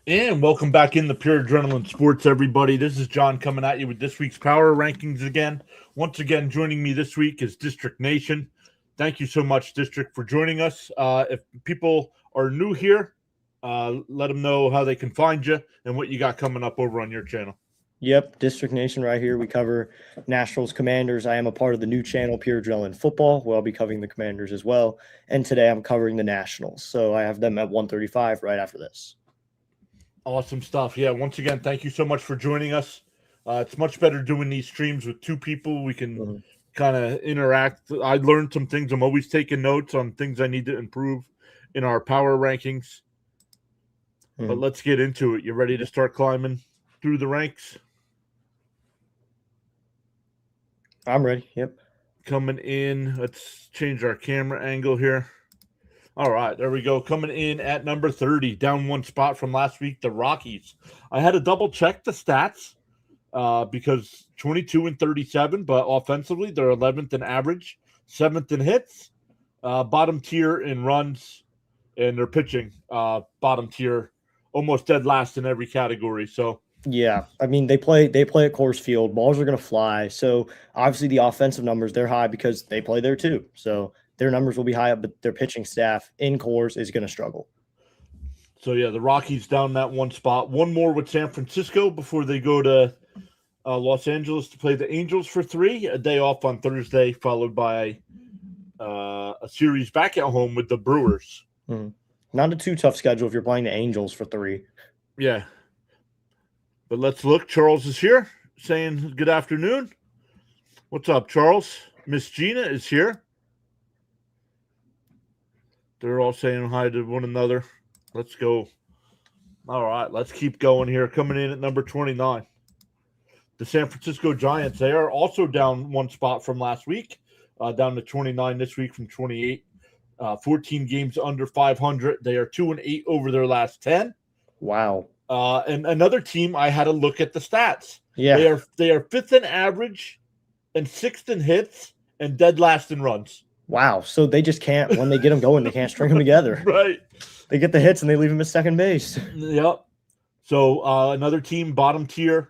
And welcome back in the Pure Adrenaline Sports, everybody. This is John coming at you with this week's Power Rankings again. Once again, joining me this week is District Nation. Thank you so much, District, for joining us. If people are new here, let them know how they can find you and what you got coming up over on your channel. Yep, District Nation right here. We cover Nationals, Commanders. I am a part of the new channel, Pure Adrenaline Football, where I'll be covering the Commanders as well. And today I'm covering the Nationals. So I have them at 135 right after this. Awesome stuff. Yeah, once again, thank you so much for joining us. It's much better doing these streams with two people. We can kind of interact. I learned some things. I'm always taking notes on things I need to improve in our power rankings. But let's get into it. You ready to start climbing through the ranks? I'm ready. Yep. Coming in. Let's change our camera angle here. All right, there we go. Coming in at number 30, down one spot from last week, the Rockies. I had to double check the stats because 22 and 37, but offensively they're 11th in average, 7th in hits, bottom tier in runs, and their pitching bottom tier, almost dead last in every category. So yeah, I mean they play at Coors Field. Balls are going to fly. So obviously the offensive numbers they're high because they play there too. So their numbers will be high up, but their pitching staff in Coors is going to struggle. So, yeah, the Rockies down that one spot. One more with San Francisco before they go to Los Angeles to play the Angels for 3. A day off on Thursday, followed by a series back at home with the Brewers. Not a too tough schedule if you're playing the Angels for 3. Yeah. But let's look. Charles is here saying good afternoon. What's up, Charles? Miss Gina is here. They're all saying hi to one another. Let's go. All right, let's keep going here. Coming in at number 29, the San Francisco Giants. They are also down one spot from last week, down to 29 this week from 28. 14 games under 500. They are 2-8 over their last 10. Wow. And another team, I had to look at the stats. Yeah. They are 5th in average and 6th in hits and dead last in runs. Wow. So they just can't, when they get them going, they can't string them together. Right. They get the hits and they leave them at second base. Yep. So another team, bottom tier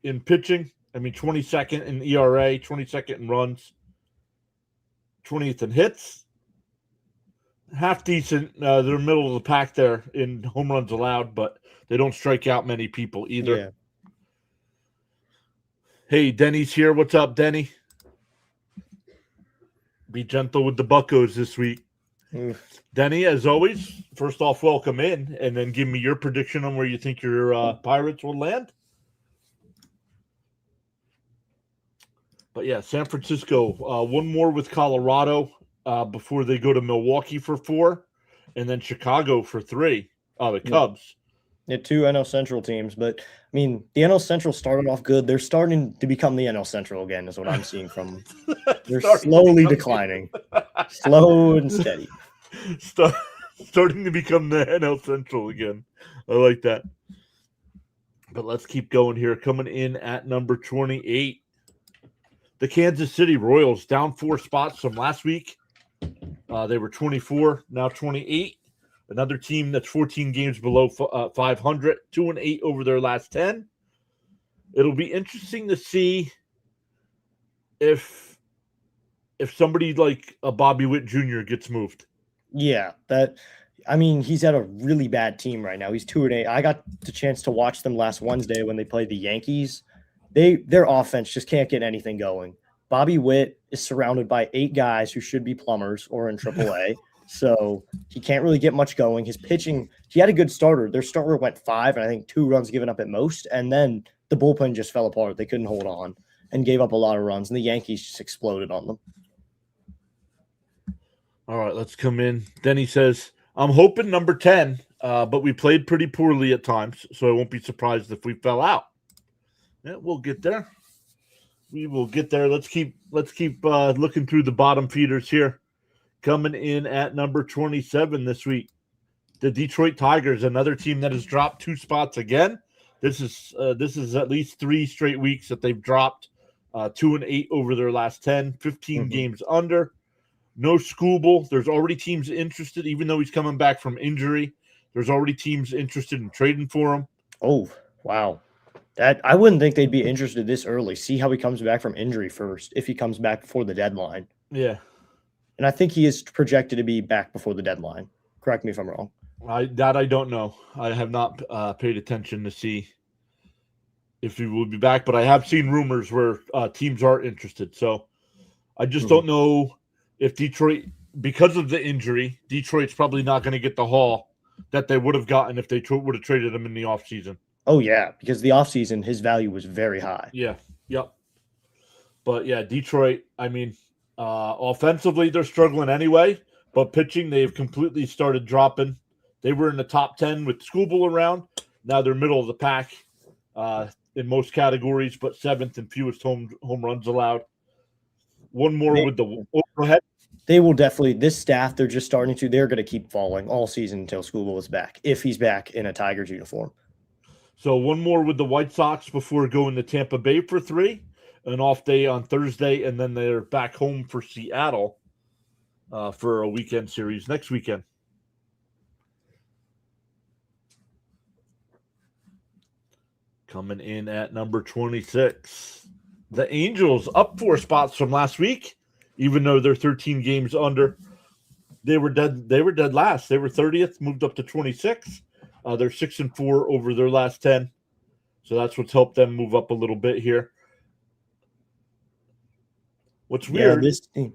in pitching. I mean, 22nd in ERA, 22nd in runs, 20th in hits. Half decent. They're middle of the pack there in home runs allowed, but they don't strike out many people either. Yeah. Hey, Denny's here. What's up, Denny? Be gentle with the buckos this week. Denny, as always, first off, welcome in, and then give me your prediction on where you think your Pirates will land. But yeah, San Francisco, one more with Colorado before they go to Milwaukee for 4, and then Chicago for 3. The Cubs. Yeah, 2 NL Central teams, but I mean, the NL Central started off good. They're starting to become the NL Central again, is what I'm seeing from them. They're slowly declining, slow and steady. Starting to become the NL Central again. I like that. But let's keep going here. Coming in at number 28, the Kansas City Royals, down 4 spots from last week. They were 24, now 28. Another team that's 14 games below 500, 2-8 over their last 10. It'll be interesting to see if somebody like a Bobby Witt Jr. gets moved. Yeah, he's at a really bad team right now. He's 2-8. I got the chance to watch them last Wednesday when they played the Yankees. Their offense just can't get anything going. Bobby Witt is surrounded by 8 guys who should be plumbers or in AAA. So he can't really get much going. His pitching, he had a good starter. Their starter went 5, and I think 2 runs given up at most. And then the bullpen just fell apart. They couldn't hold on and gave up a lot of runs. And the Yankees just exploded on them. All right, let's come in. Denny says, I'm hoping number 10, but we played pretty poorly at times, so I won't be surprised if we fell out. Yeah, we'll get there. We will get there. Let's keep looking through the bottom feeders here. Coming in at number 27 this week, the Detroit Tigers, another team that has dropped 2 spots again. This is at least 3 straight weeks that they've dropped 2-8 over their last 10, 15 games under. No Skubal. There's already teams interested, even though he's coming back from injury. There's already teams interested in trading for him. Oh, wow. That I wouldn't think they'd be interested this early. See how he comes back from injury first, if he comes back before the deadline. Yeah. And I think he is projected to be back before the deadline. Correct me if I'm wrong. I don't know. I have not paid attention to see if he will be back, but I have seen rumors where teams are interested. So I just don't know if Detroit, because of the injury, Detroit's probably not going to get the haul that they would have gotten if they would have traded him in the offseason. Oh, yeah, because the offseason, his value was very high. Yeah, yep. But, yeah, Detroit, I mean, offensively, they're struggling anyway, but pitching, they've completely started dropping. They were in the top 10 with Skubal around. Now they're middle of the pack in most categories, but 7th and fewest home runs allowed. One more with the – go ahead. They will definitely – this staff, they're just starting to – they're going to keep falling all season until Skubal is back, if he's back in a Tigers uniform. So one more with the White Sox before going to Tampa Bay for 3, an off day on Thursday, and then they're back home for Seattle for a weekend series next weekend. Coming in at number 26, the Angels up 4 spots from last week, even though they're 13 games under. They were dead. They were dead last. They were 30th, moved up to 26. They're 6-4 over their last 10, so that's what's helped them move up a little bit here. What's weird? Yeah, this team,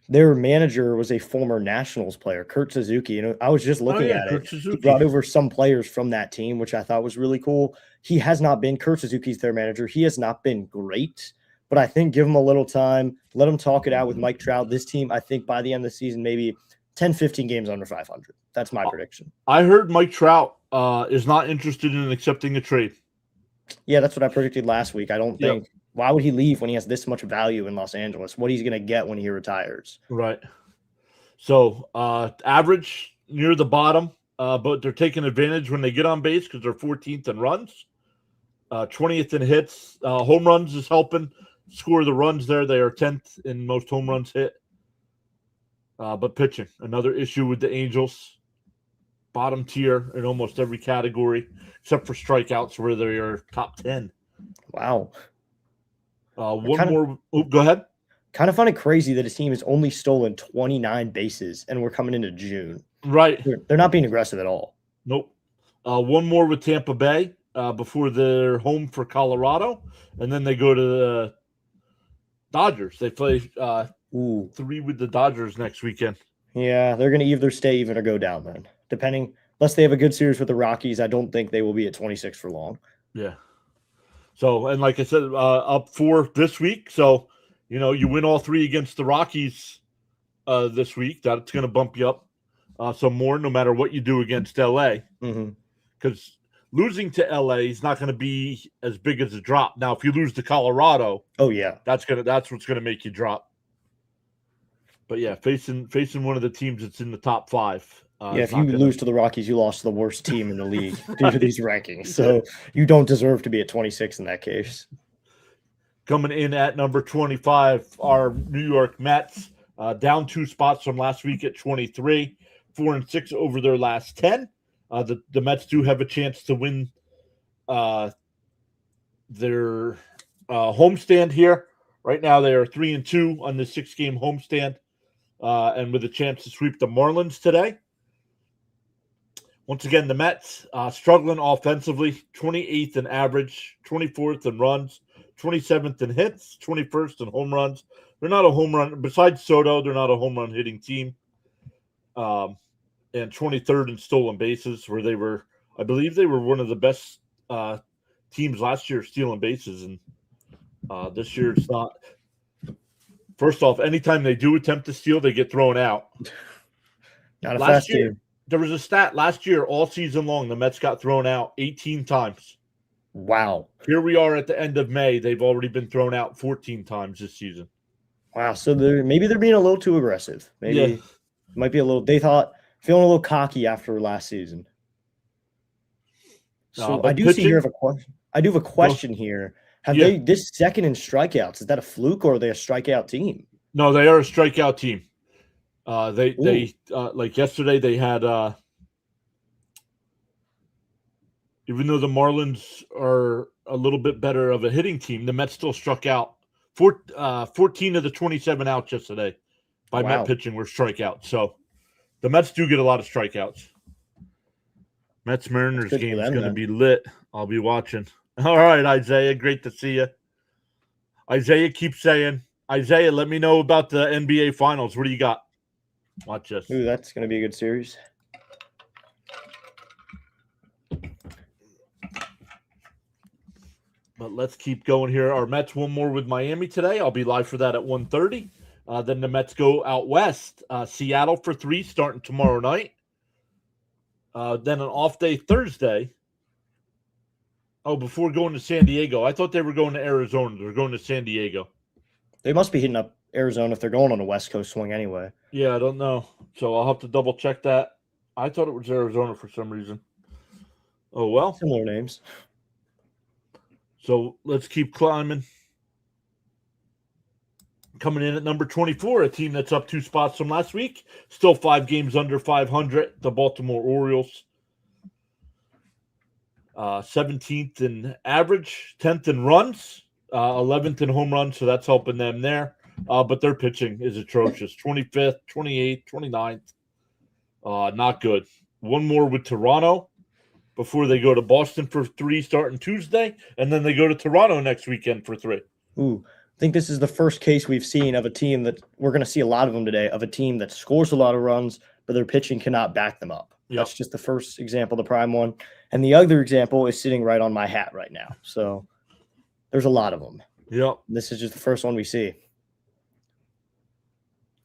their manager was a former Nationals player, Kurt Suzuki. And I was just looking at it. He brought over some players from that team, which I thought was really cool. He has not been – Kurt Suzuki's their manager. He has not been great, but I think give him a little time. Let him talk it out with Mike Trout. This team, I think by the end of the season, maybe 10, 15 games under 500. That's my prediction. I heard Mike Trout is not interested in accepting a trade. Yeah, that's what I predicted last week. I don't think – why would he leave when he has this much value in Los Angeles? What he's going to get when he retires. Right. So average near the bottom, but they're taking advantage when they get on base because they're 14th in runs, 20th in hits. Home runs is helping score the runs there. They are 10th in most home runs hit. But pitching, another issue with the Angels. Bottom tier in almost every category, except for strikeouts where they are top 10. Wow. Go ahead. Kind of find it crazy that his team has only stolen 29 bases, and we're coming into June. Right. They're not being aggressive at all. Nope. One more with Tampa Bay before they're home for Colorado, and then they go to the Dodgers. They play 3 with the Dodgers next weekend. Yeah, they're going to either stay even or go down then. Depending, unless they have a good series with the Rockies, I don't think they will be at 26 for long. Yeah. So, and like I said, up 4 this week. So, you win all 3 against the Rockies this week. That's going to bump you up some more, no matter what you do against LA. Because losing to LA is not going to be as big as a drop. Now, if you lose to Colorado, that's what's going to make you drop. But yeah, facing one of the teams that's in the top 5. If you lose to the Rockies, you lost to the worst team in the league due to these rankings. So you don't deserve to be at 26 in that case. Coming in at number 25, our New York Mets, down 2 spots from last week at 23, 4-6 over their last 10. The Mets do have a chance to win their homestand here. Right now, they are 3-2 on the 6-game homestand, and with a chance to sweep the Marlins today. Once again, the Mets struggling offensively, 28th in average, 24th in runs, 27th in hits, 21st in home runs. They're not a home run, besides Soto, they're not a home run hitting team. And 23rd in stolen bases, where I believe they were one of the best teams last year stealing bases. And this year it's not. First off, anytime they do attempt to steal, they get thrown out. Not a fast team. There was a stat last year, all season long, the Mets got thrown out 18 times. Wow. Here we are at the end of May. They've already been thrown out 14 times this season. Wow. So maybe they're being a little too aggressive. Maybe it might be they thought, feeling a little cocky after last season. So I do see here a question. I do have a question here. Have they this second in strikeouts? Is that a fluke or are they a strikeout team? No, they are a strikeout team. They like yesterday they had even though the Marlins are a little bit better of a hitting team, the Mets still struck out 14 of the 27 outs yesterday by Met pitching were strikeouts. So the Mets do get a lot of strikeouts. Mets Mariners game is going to be lit. I'll be watching. All right, Isaiah, great to see you. Isaiah keeps saying, Isaiah, let me know about the NBA Finals. What do you got? Watch this. Ooh, that's going to be a good series. But let's keep going here. Our Mets one more with Miami today. I'll be live for that at 1:30. Then the Mets go out west. Seattle for 3 starting tomorrow night. Then an off day Thursday. Oh, before going to San Diego. I thought they were going to Arizona. They're going to San Diego. They must be hitting up Arizona if they're going on a West Coast swing anyway. Yeah, I don't know. So I'll have to double check that. I thought it was Arizona for some reason. Oh, well. Similar names. So let's keep climbing. Coming in at number 24, a team that's up 2 spots from last week. Still 5 games under 500, the Baltimore Orioles. 17th in average, 10th in runs, 11th in home runs, so that's helping them there. But their pitching is atrocious. 25th, 28th, 29th. Not good. One more with Toronto before they go to Boston for 3 starting Tuesday, and then they go to Toronto next weekend for 3. Ooh, I think this is the first case we've seen of a team that we're going to see a lot of them today, of a team that scores a lot of runs, but their pitching cannot back them up. Yep. That's just the first example, the prime one. And the other example is sitting right on my hat right now. So there's a lot of them. Yep. This is just the first one we see.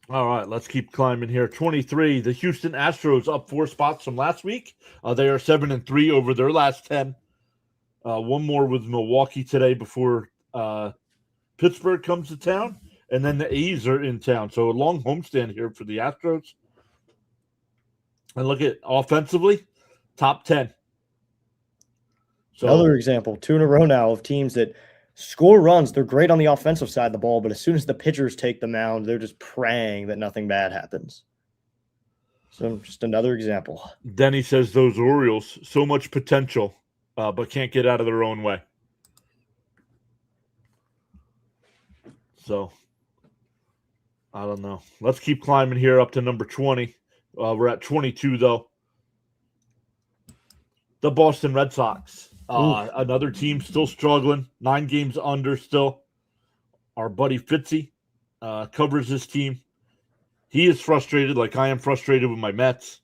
All right, let's keep climbing here. 23, the Houston Astros up 4 spots from last week. They are 7-3 over their last 10. One more with Milwaukee today before Pittsburgh comes to town, and then the A's are in town. So a long homestand here for the Astros. And look at offensively, top 10. So, another example, 2 in a row now of teams that score runs. They're great on the offensive side of the ball, but as soon as the pitchers take the mound, they're just praying that nothing bad happens. So just another example. Denny says those Orioles, so much potential, but can't get out of their own way. So, I don't know. Let's keep climbing here up to number 20. We're at 22, though. The Boston Red Sox. Another team still struggling. 9 games under still. Our buddy Fitzy covers this team. He is frustrated like I am frustrated with my Mets.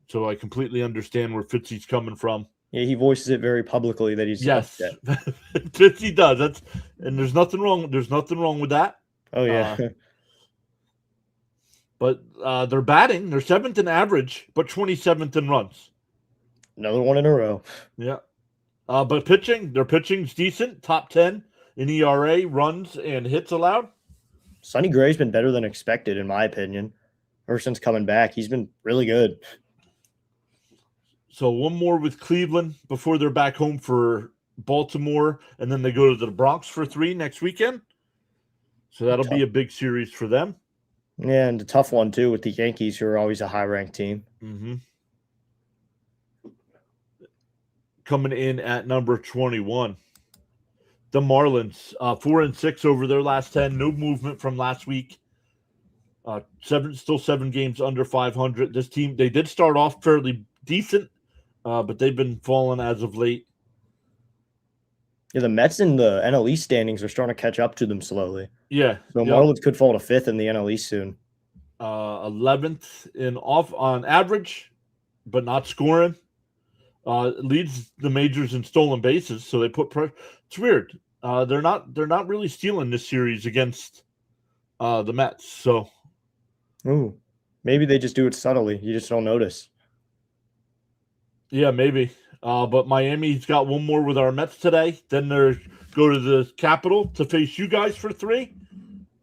So I completely understand where Fitzy's coming from. Yeah, he voices it very publicly that he's upset. Fitzy does. And there's nothing wrong. There's nothing wrong with that. Oh, yeah. But they're batting. They're 7th in average, but 27th in runs. Another one in a row. Yeah. But their pitching's decent. Top 10 in ERA, runs, and hits allowed. Sonny Gray's been better than expected, in my opinion. Ever since coming back, he's been really good. So one more with Cleveland before they're back home for Baltimore, and then they go to the Bronx for 3 next weekend. So that'll be a big series for them. Yeah, and a tough one, too, with the Yankees, who are always a high-ranked team. Mm-hmm. Coming in at number 21, the Marlins, 4-6 over their last 10. No movement from last week. Still 7 games under 500. This team, they did start off fairly decent, but they've been falling as of late. Yeah, the Mets in the NL East standings are starting to catch up to them slowly. Yeah. So Marlins could fall to 5th in the NL East soon. 11th on average, but not scoring. Leads the majors in stolen bases, so they put pressure. It's weird. They're not really stealing this series against the Mets. So, maybe they just do it subtly. You just don't notice. Yeah, maybe. But Miami's got one more with our Mets today. Then they go to the Capitol to face you guys for 3,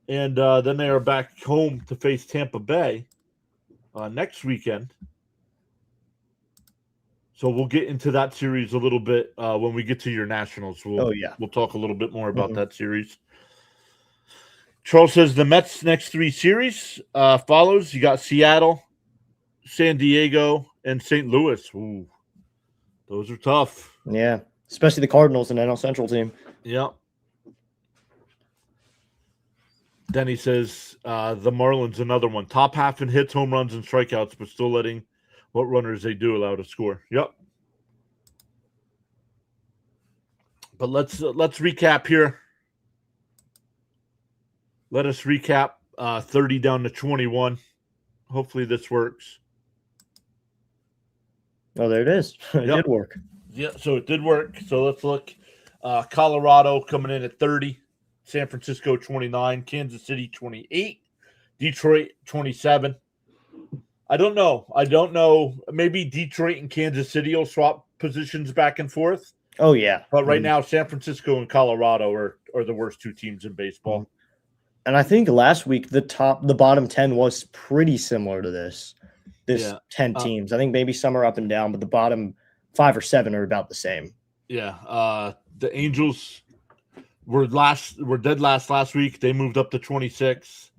and then they are back home to face Tampa Bay next weekend. So we'll get into that series a little bit when we get to your Nationals. We'll talk a little bit more about that series. Charles says the Mets' next 3 series follows. You got Seattle, San Diego, and St. Louis. Ooh, those are tough. Yeah, especially the Cardinals and NL Central team. Yep. Then he says the Marlins, another one. Top half in hits, home runs, and strikeouts, but still letting what runners they do allow to score. Yep. But let's recap here. Let us recap 30 down to 21. Hopefully this works. Oh, there it is. It did work. Yeah, so it did work. So let's look. Colorado coming in at 30. San Francisco 29. Kansas City 28. Detroit 27. I don't know. Maybe Detroit and Kansas City will swap positions back and forth. Oh, yeah. But right now, San Francisco and Colorado are the worst 2 teams in baseball. And I think last week the bottom 10 was pretty similar to this 10 teams. I think maybe some are up and down, but the bottom 5 or 7 are about the same. Yeah. The Angels were dead last week. They moved up to 26.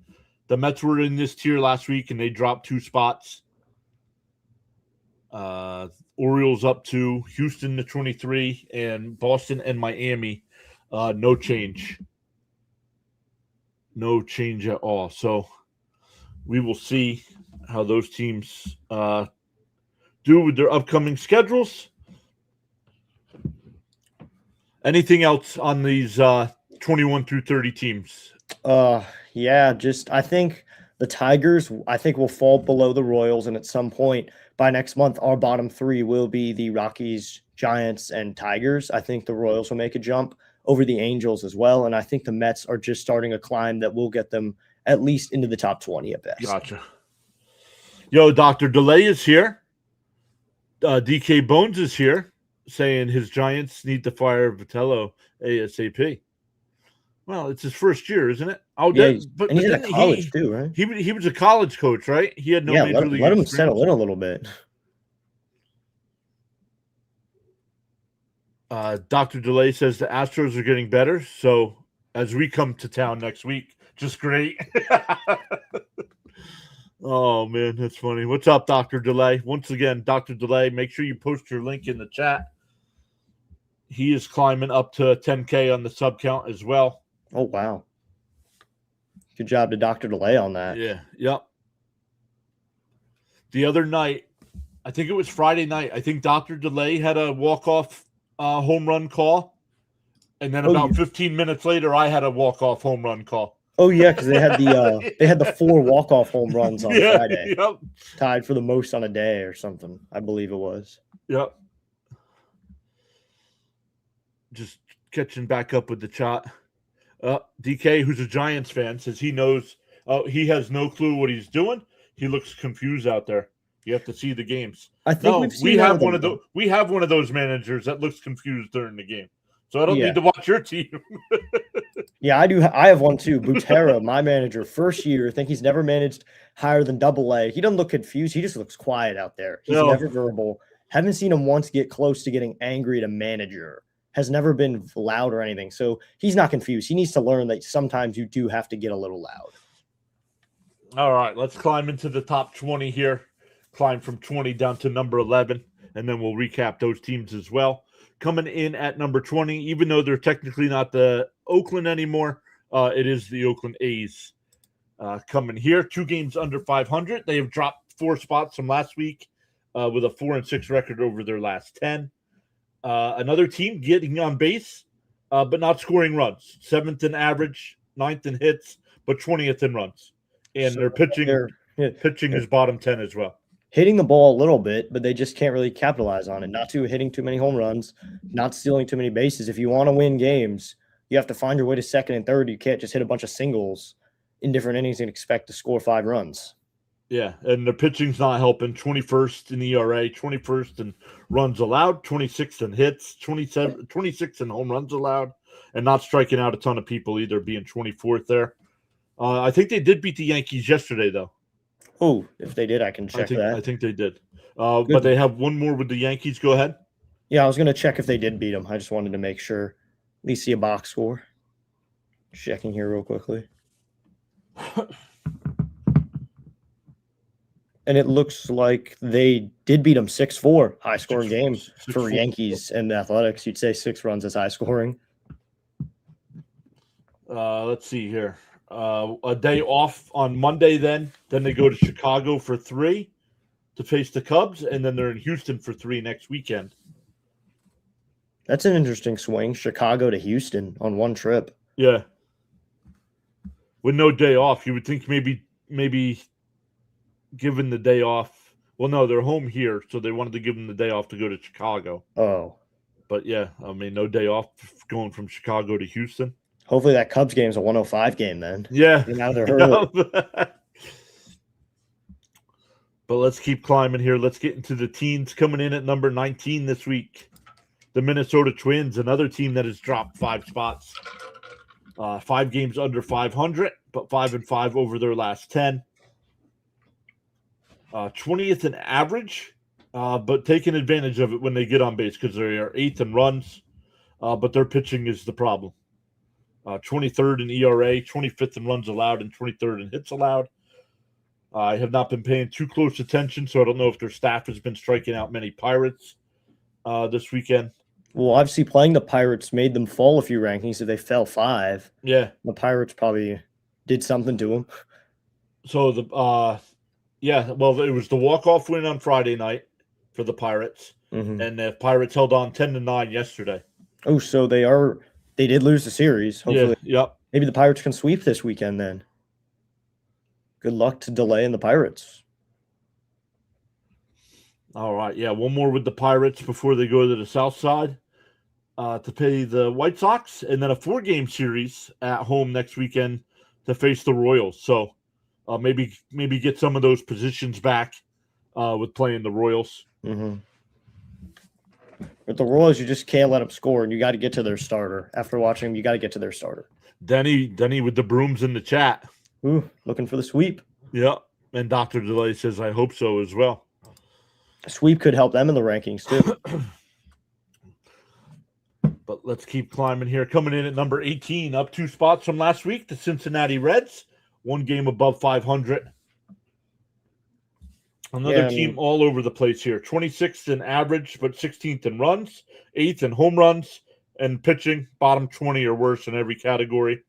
The Mets were in this tier last week and they dropped 2 spots. Orioles up to Houston to 23, and Boston and Miami, no change. No change at all. So we will see how those teams do with their upcoming schedules. Anything else on these 21 through 30 teams? Yeah, I think the Tigers, will fall below the Royals, and at some point by next month, our bottom 3 will be the Rockies, Giants, and Tigers. I think the Royals will make a jump over the Angels as well, and I think the Mets are just starting a climb that will get them at least into the top 20 at best. Gotcha. Yo, Dr. DeLay is here. DK Bones is here, saying his Giants need to fire Vitello ASAP. Well, it's his first year, isn't it? Oh, yeah, and he's in college too, right? He was a college coach, right? He had no major league let him settle in a little bit. Dr. DeLay says the Astros are getting better, so as we come to town next week, just great. Oh, man, that's funny. What's up, Dr. DeLay? Once again, Dr. DeLay, make sure you post your link in the chat. He is climbing up to 10K on the sub count as well. Oh, wow. Good job to Dr. DeLay on that. Yeah, yep. The other night, I think it was Friday night, I think Dr. DeLay had a walk-off home run call. And then about 15 minutes later, I had a walk-off home run call. Oh, yeah, because they had the 4 walk-off home runs on Friday. Yep. Tied for the most on a day or something, I believe it was. Yep. Just catching back up with the chat. DK, who's a Giants fan, says he knows. He has no clue what he's doing. He looks confused out there. You have to see the games. I think we have one of those managers that looks confused during the game. So I don't need to watch your team. Yeah, I do. I have one too. Butera, my manager, first year. I think he's never managed higher than AA. He doesn't look confused. He just looks quiet out there. He's never verbal. Haven't seen him once get close to getting angry at a manager. Has never been loud or anything. So he's not confused. He needs to learn that sometimes you do have to get a little loud. All right, let's climb into the top 20 here. Climb from 20 down to number 11, and then we'll recap those teams as well. Coming in at number 20, even though they're technically not the Oakland anymore, it is the Oakland A's coming here. 2 games under 500. They have dropped 4 spots from last week with a 4-6 record over their last 10. Another team getting on base, but not scoring runs. 7th in average, 9th in hits, but 20th in runs. And their pitching is bottom 10 as well. Hitting the ball a little bit, but they just can't really capitalize on it. Not hitting too many home runs, not stealing too many bases. If you want to win games, you have to find your way to second and third. You can't just hit a bunch of singles in different innings and expect to score 5 runs. Yeah, and the pitching's not helping. 21st in ERA, 21st in runs allowed, 26th in hits, 26th in home runs allowed, and not striking out a ton of people either, being 24th there. I think they did beat the Yankees yesterday, though. Oh, if they did, I can check that. I think they did. But they have one more with the Yankees. Go ahead. Yeah, I was going to check if they did beat them. I just wanted to make sure. At least see a box score. Checking here real quickly. And it looks like they did beat them 6-4, high-scoring game 6-4. for Yankees and Athletics. You'd say 6 runs is high-scoring. Let's see here. A day off on Monday then they go to Chicago for 3 to face the Cubs, and then they're in Houston for 3 next weekend. That's an interesting swing, Chicago to Houston on one trip. Yeah. With no day off, you would think maybe given the day off. Well, no, they're home here, so they wanted to give them the day off to go to Chicago. Oh. But yeah, I mean, no day off going from Chicago to Houston. Hopefully that Cubs game is a 105 game then. Yeah. Get out of there early. But let's keep climbing here. Let's get into the teams coming in at number 19 this week. The Minnesota Twins, another team that has dropped 5 spots. 5 games under 500, but 5-5 over their last 10. 20th in average, but taking advantage of it when they get on base because they are 8th in runs, but their pitching is the problem. 23rd in ERA, 25th in runs allowed, and 23rd in hits allowed. I have not been paying too close attention, so I don't know if their staff has been striking out many Pirates this weekend. Well, obviously playing the Pirates made them fall a few rankings if they fell 5. Yeah. The Pirates probably did something to them. So it was the walk-off win on Friday night for the Pirates, and the Pirates held on 10-9 yesterday. Oh, so they did lose the series. Hopefully, yep. Maybe the Pirates can sweep this weekend then. Good luck to delay in the Pirates. All right, yeah, one more with the Pirates before they go to the South Side to play the White Sox, and then a 4-game series at home next weekend to face the Royals. So maybe get some of those positions back with playing the Royals. Mm-hmm. With the Royals, you just can't let them score, and you got to get to their starter. After watching them, you got to get to their starter. Denny with the brooms in the chat. Ooh, looking for the sweep. Yeah, and Dr. Delay says, I hope so as well. A sweep could help them in the rankings, too. But let's keep climbing here. Coming in at number 18, up 2 spots from last week, the Cincinnati Reds. 1 game above 500. Another team all over the place here. 26th in average, but 16th in runs, 8th in home runs, and pitching, bottom 20 or worse in every category.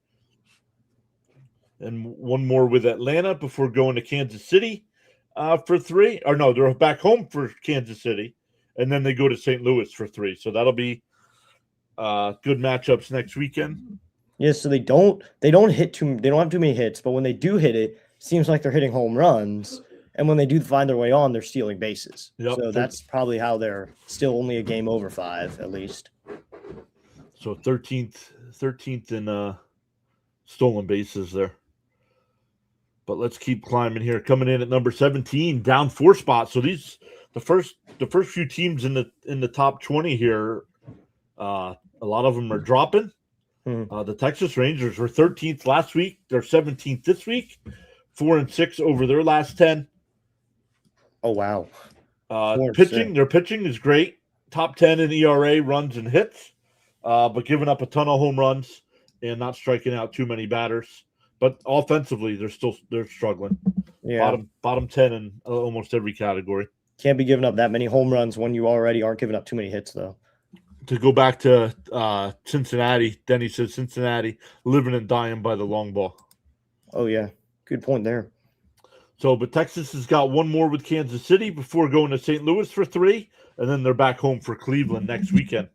And one more with Atlanta before going to Kansas City for 3. Or no, they're back home for Kansas City, and then they go to St. Louis for 3. So that'll be good matchups next weekend. Yeah, so they don't have too many hits, but when they do hit it, seems like they're hitting home runs. And when they do find their way on, they're stealing bases. Yep. So that's probably how they're still only a game over 5, at least. So 13th in stolen bases there. But let's keep climbing here. Coming in at number 17, down 4 spots. So the first few teams in the top 20 here, a lot of them are dropping. The Texas Rangers were 13th last week. They're 17th this week. 4-6 over their last 10. Oh, wow. Pitching, their pitching is great. Top 10 in ERA, runs, and hits, but giving up a ton of home runs and not striking out too many batters. But offensively, they're struggling. Yeah. Bottom 10 in almost every category. Can't be giving up that many home runs when you already aren't giving up too many hits, though. To go back to Cincinnati, Denny says Cincinnati living and dying by the long ball. Oh, yeah. Good point there. So, but Texas has got one more with Kansas City before going to St. Louis for 3, and then they're back home for Cleveland next weekend.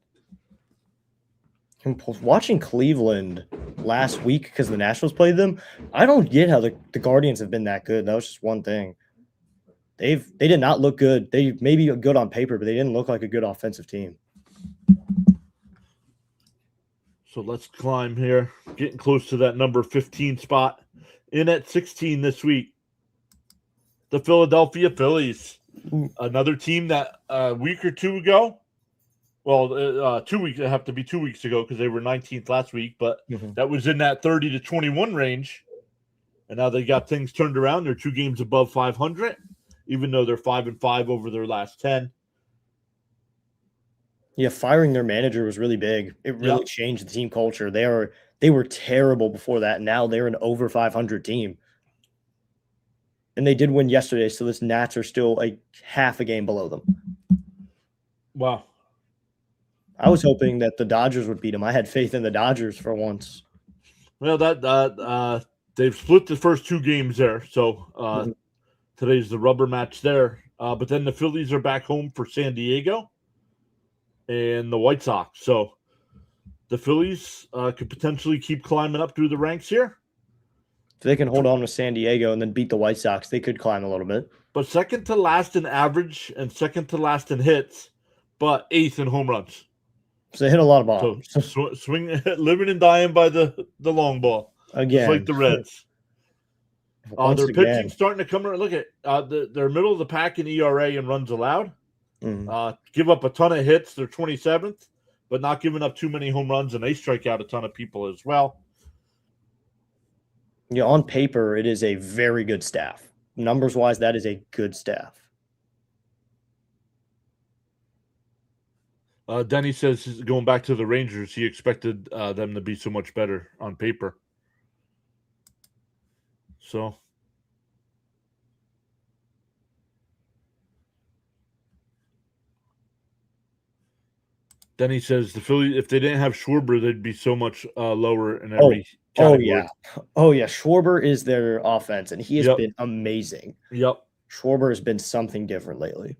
Watching Cleveland last week because the Nationals played them, I don't get how the Guardians have been that good. That was just one thing. They did not look good. They may be good on paper, but they didn't look like a good offensive team. So let's climb here, getting close to that number 15 spot. In at 16 this week, the Philadelphia Phillies, another team that a week or 2 ago, 2 weeks, it have to be 2 weeks ago because they were 19th last week, but that was in that 30 to 21 range. And now they got things turned around. They're 2 games above 500, even though they're 5-5 over their last 10. Yeah, firing their manager was really big. It really changed the team culture. They were terrible before that. Now they're an over 500 team. And they did win yesterday, so the Nats are still a half a game below them. Wow. I was hoping that the Dodgers would beat them. I had faith in the Dodgers for once. Well, they've split the first 2 games there, so today's the rubber match there. But then the Phillies are back home for San Diego and the White Sox. So the Phillies could potentially keep climbing up through the ranks here. If they can hold on to San Diego and then beat the White Sox, they could climb a little bit. But second to last in average and second to last in hits, but 8th in home runs. So they hit a lot of bombs. So swing, living and dying by the long ball. Again. Just like the Reds. Their again. pitching starting to come around. Look at they're middle of the pack in ERA and runs allowed. Give up a ton of hits. They're 27th, but not giving up too many home runs, and they strike out a ton of people as well. Yeah, on paper, it is a very good staff. Numbers-wise, that is a good staff. Denny says, going back to the Rangers, he expected them to be so much better on paper. So, Denny says the Phillies, if they didn't have Schwarber, they'd be so much lower in every category. Oh yeah. Schwarber is their offense, and he has been amazing. Yep. Schwarber has been something different lately.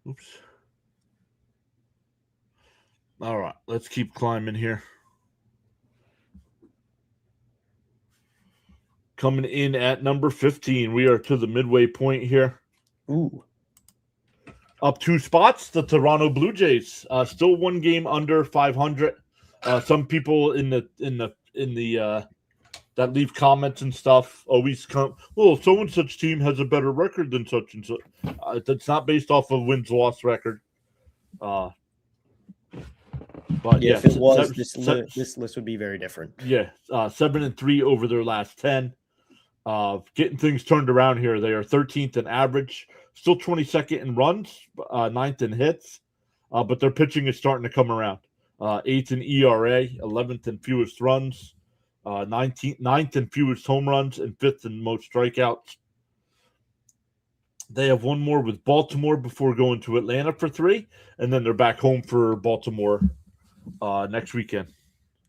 Oops. All right, let's keep climbing here. Coming in at number 15, we are to the midway point here. Ooh. Up 2 spots, the Toronto Blue Jays, still 1 game under 500. Some people in the that leave comments and stuff always come, well, so and such team has a better record than such and such. That's not based off of wins-loss record. But yeah, if it was, this list would be very different. Yeah, 7-3 over their last 10. Getting things turned around here. They are 13th in average, still 22nd in runs, 9th in hits, but their pitching is starting to come around. 8th in ERA, 11th in fewest runs, 9th in fewest home runs, and 5th in most strikeouts. They have 1 more with Baltimore before going to Atlanta for 3, and then they're back home for Baltimore next weekend.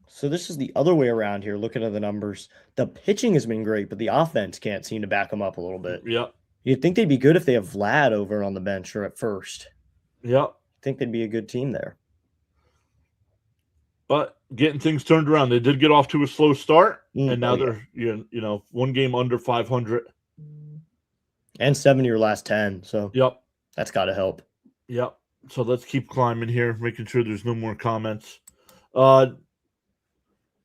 So this is the other way around here, looking at the numbers. The pitching has been great, but the offense can't seem to back them up a little bit. Yep. You'd think they'd be good if they have Vlad over on the bench or at first. Yep. I think they'd be a good team there. But getting things turned around. They did get off to a slow start, and now they're 1 game under 500. And 7 of your last 10. So yep, that's got to help. Yep. So let's keep climbing here, making sure there's no more comments.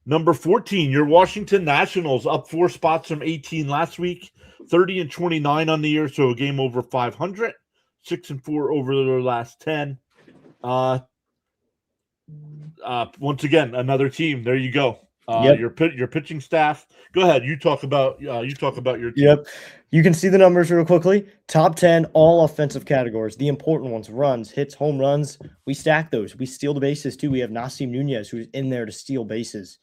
Number 14, your Washington Nationals, up 4 spots from 18 last week, 30-29 on the year, so a game over 500, 6-4 over their last 10. Once again, another team. There you go. Your pitching staff. Go ahead. You talk about your team. Yep. You can see the numbers real quickly. Top 10, all offensive categories. The important ones: runs, hits, home runs. We stack those. We steal the bases too. We have Nasim Nunez, who's in there to steal bases.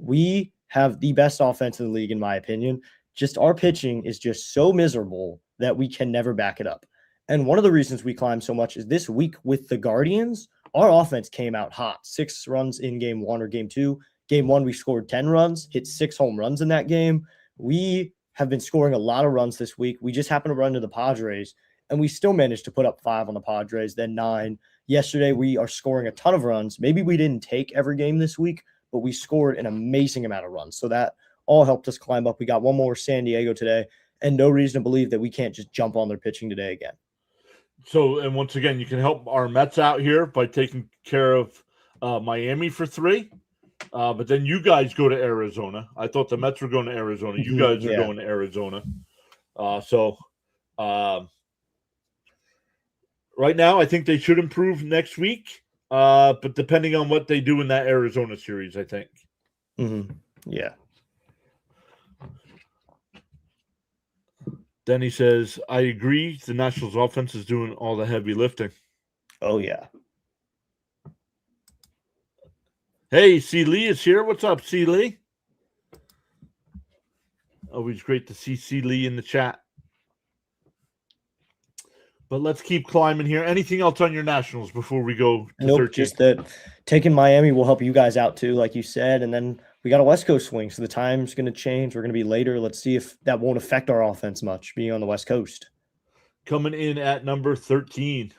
We have the best offense in the league, in my opinion. Just our pitching is just so miserable that we can never back it up. And one of the reasons we climb so much is this week with the Guardians, our offense came out hot. 6 runs in game 1 or game 2. Game 1, we scored 10 runs, hit 6 home runs in that game. We have been scoring a lot of runs this week. We just happened to run to the Padres, and we still managed to put up 5 on the Padres, then 9. Yesterday, we are scoring a ton of runs. Maybe we didn't take every game this week, but we scored an amazing amount of runs. So that all helped us climb up. We got 1 more San Diego today, and no reason to believe that we can't just jump on their pitching today again. So, and once again, you can help our Mets out here by taking care of Miami for 3. But then you guys go to Arizona. I thought the Mets were going to Arizona. You guys are going to Arizona. Right now, I think they should improve next week. But depending on what they do in that Arizona series, I think. Mm-hmm. Yeah. Then he says, I agree. The Nationals offense is doing all the heavy lifting. Oh, yeah. Hey, C. Lee is here. What's up, C. Lee? Always great to see C. Lee in the chat. But let's keep climbing here. Anything else on your Nationals before we go to Nope, 13? just that taking Miami will help you guys out too, like you said. And then we got a West Coast swing, so the time's going to change. We're going to be later. Let's see if that won't affect our offense much, being on the West Coast. Coming in at number 13.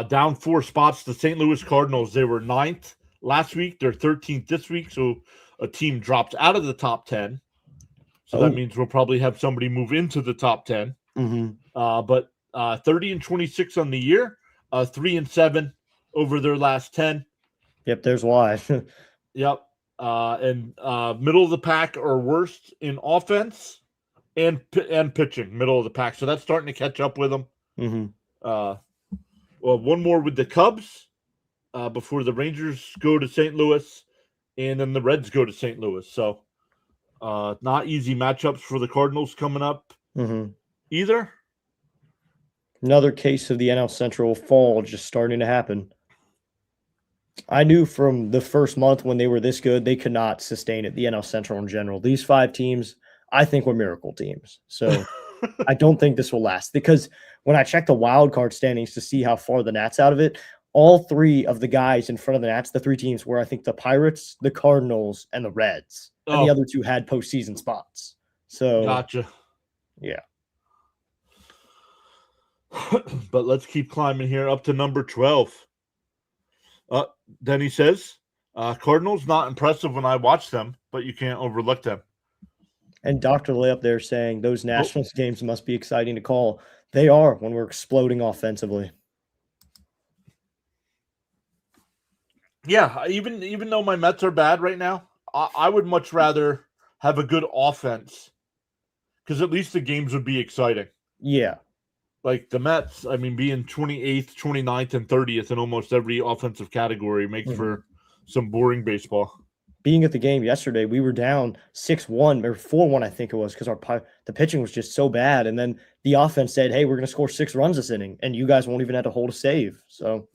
Down 4 spots, the St. Louis Cardinals. They were 9th last week. They're 13th this week, so a team dropped out of the top 10. So that means we'll probably have somebody move into the top 10. But 30-26 on the year, 3-7 over their last 10. Yep, there's why. Yep. And middle of the pack or worst in offense and pitching, middle of the pack. So that's starting to catch up with them. Well, one more with the Cubs before the Rangers go to St. Louis, and then the Reds go to St. Louis. So not easy matchups for the Cardinals coming up either. Another case of the NL Central fall just starting to happen. I knew from the first month when they were this good, they could not sustain it, the NL Central in general. These 5 teams, I think, were miracle teams. So I don't think this will last, because when I checked the wild card standings to see how far the Nats out of it, all 3 of the guys in front of the Nats, the 3 teams were, I think, the Pirates, the Cardinals, and the Reds. And the other 2 had postseason spots. So Gotcha. Yeah. But let's keep climbing here up to number 12. Then he says, Cardinals, not impressive when I watch them, but you can't overlook them. And Dr. Lay up there saying those Nationals games must be exciting to call. They are, when we're exploding offensively. Yeah, even though my Mets are bad right now, I would much rather have a good offense, because at least the games would be exciting. Yeah. Like the Mets, I mean, being 28th, 29th, and 30th in almost every offensive category makes for some boring baseball. Being at the game yesterday, we were down 6-1 or 4-1, I think it was, because the pitching was just so bad. And then the offense said, hey, we're going to score 6 runs this inning, and you guys won't even have to hold a save. So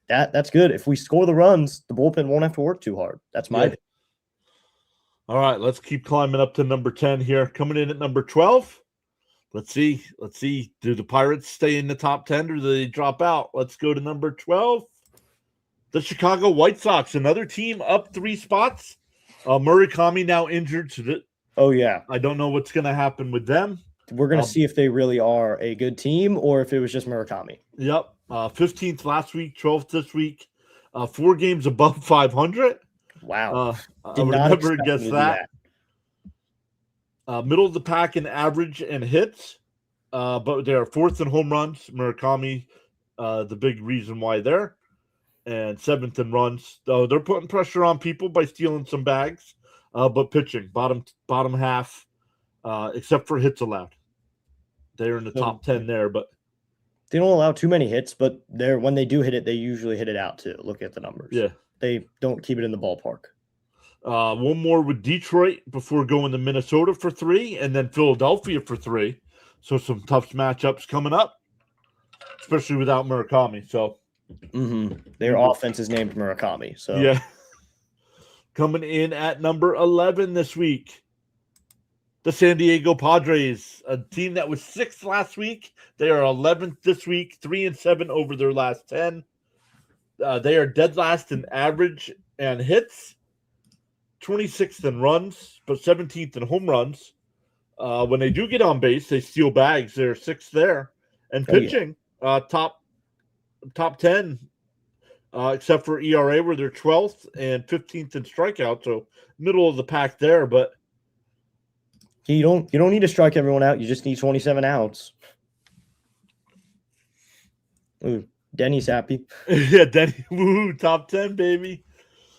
that's good. If we score the runs, the bullpen won't have to work too hard. That's my opinion. All right, let's keep climbing up to number 10 here. Coming in at number 12. Let's see. Do the Pirates stay in the top 10 or do they drop out? Let's go to number 12. The Chicago White Sox, another team up 3 spots. Murakami now injured. I don't know what's going to happen with them. We're going to see if they really are a good team or if it was just Murakami. Yep. 15th last week, 12th this week. 4 games above 500. Wow. I would never guess that. Middle of the pack in average and hits, but they are 4th in home runs. Murakami, the big reason why they're, and 7th in runs. They're putting pressure on people by stealing some bags, but pitching bottom half, except for hits allowed. They're in the top 10 there, but they don't allow too many hits. But when they do hit it, they usually hit it out too. Look at the numbers. Yeah, they don't keep it in the ballpark. One more with Detroit before going to Minnesota for 3 and then Philadelphia for 3. So some tough matchups coming up, especially without Murakami. So their offense is named Murakami. So yeah. Coming in at number 11 this week, the San Diego Padres, a team that was 6th last week. They are 11th this week, 3-7 over their last 10. They are dead last in average and hits. 26th in runs, but 17th in home runs. When they do get on base, they steal bags. They're 6th there. And pitching, top 10, except for ERA, where they're 12th and 15th in strikeout. So middle of the pack there, but you don't need to strike everyone out. You just need 27 outs. Ooh, Denny's happy. Yeah, Denny. Woo, top 10, baby.